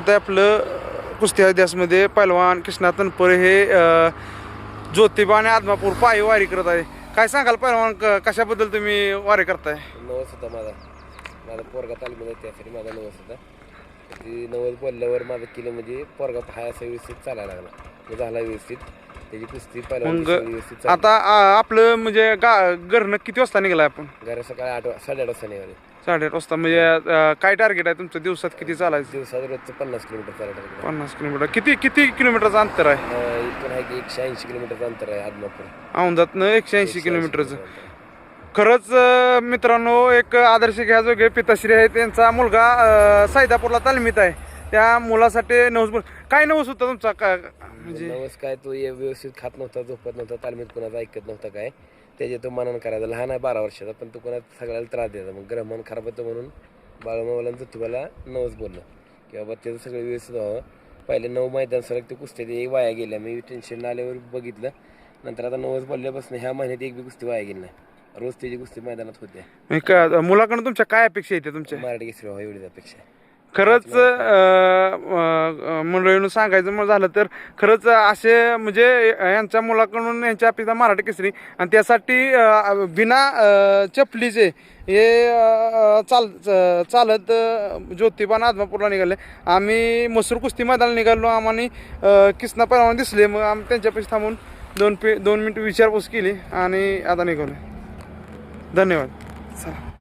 आता आपलं कुस्ती इतिहासमध्ये पैलवान कृष्णा तनपुरे हे ज्योतिबा आणि आदमापूर पायी वारी करत आहे. काय सांगाल पैलवान, कशाबद्दल तुम्ही वारी करताय? नवस होता माझा पोरगा तालमीला त्यासाठी माझा नवस होता. ती नवस बोलल्यावर माझं केलं म्हणजे पोरगा हाय असं व्यवस्थित चालायला लागला, झाला व्यवस्थित. त्याची कुस्ती मग व्यवस्थित आता आपलं म्हणजे घरनं किती वाजता निघालाय आपण? घरा सकाळी 8-8:30 वाजता निघाले. 8:30 वाजता. म्हणजे काय टार्गेट आहे तुमचं दिवसात किती चालायचं? दिवसात रोजचं 50 किलोमीटर चालायला. 50 किलोमीटर. किती किलोमीटरचं अंतर आहे? इथून आहे की 180 किलोमीटरचं अंतर आहे आदमापूर. औंधातनं 180 किलोमीटरचं. खरंच मित्रांनो, एक आदर्श घ्याजोगे पिताश्री आहे, त्यांचा मुलगा सैदापूरला तालमीत आहे. त्या मुलासाठी नवस काय नवस होता तुमचा? म्हणजे नवस काय, तो व्यवस्थित खात नव्हता, झोपत नव्हता, तालमीत कोणाचं ऐकत नव्हता. काय त्याचे तो मनन करायचा. लहान आहे 12 वर्षाचा, पण तो कोणाला सगळ्याला त्रास द्यायचा. मग ग्रहमन खराब होतं म्हणून बाळूमामाला ज्योतिबाला नवस बोललं की बाबा त्याचं सगळं व्यवस्थित व्हावं. पहिले 9 मैदान सलग ते कुस्त्या वाया गेल्या. मी टेन्शन आल्यावर बघितलं. नंतर आता नवस बोलल्यापासून ह्या महिन्यात एक बी कुस्ती वाया गेली नाही. रोज त्याची कुस्ती मैदानात होत्या. मुलाकडून तुमच्या काय अपेक्षा येते तुमच्या? मराठी केसरी व्हावं एवढीच अपेक्षा. खरंच मंडळीनं सांगायचं झालं तर खरंच असे म्हणजे यांच्या मुलाकडून यांच्या अपेक्षा मराठी केसरी, आणि त्यासाठी बिना चपलीचे हे चालत ज्योतिबा आणि आदमापूरला निघाले. आम्ही मसूर कुस्ती मैदानाला निघालो. आम्हाला कृष्णा पैलवान दिसले. मग आम्ही त्यांच्यापेक्षा थांबून 2 मिनिटं विचारपूस केली आणि आता निघालो. धन्यवाद. चला.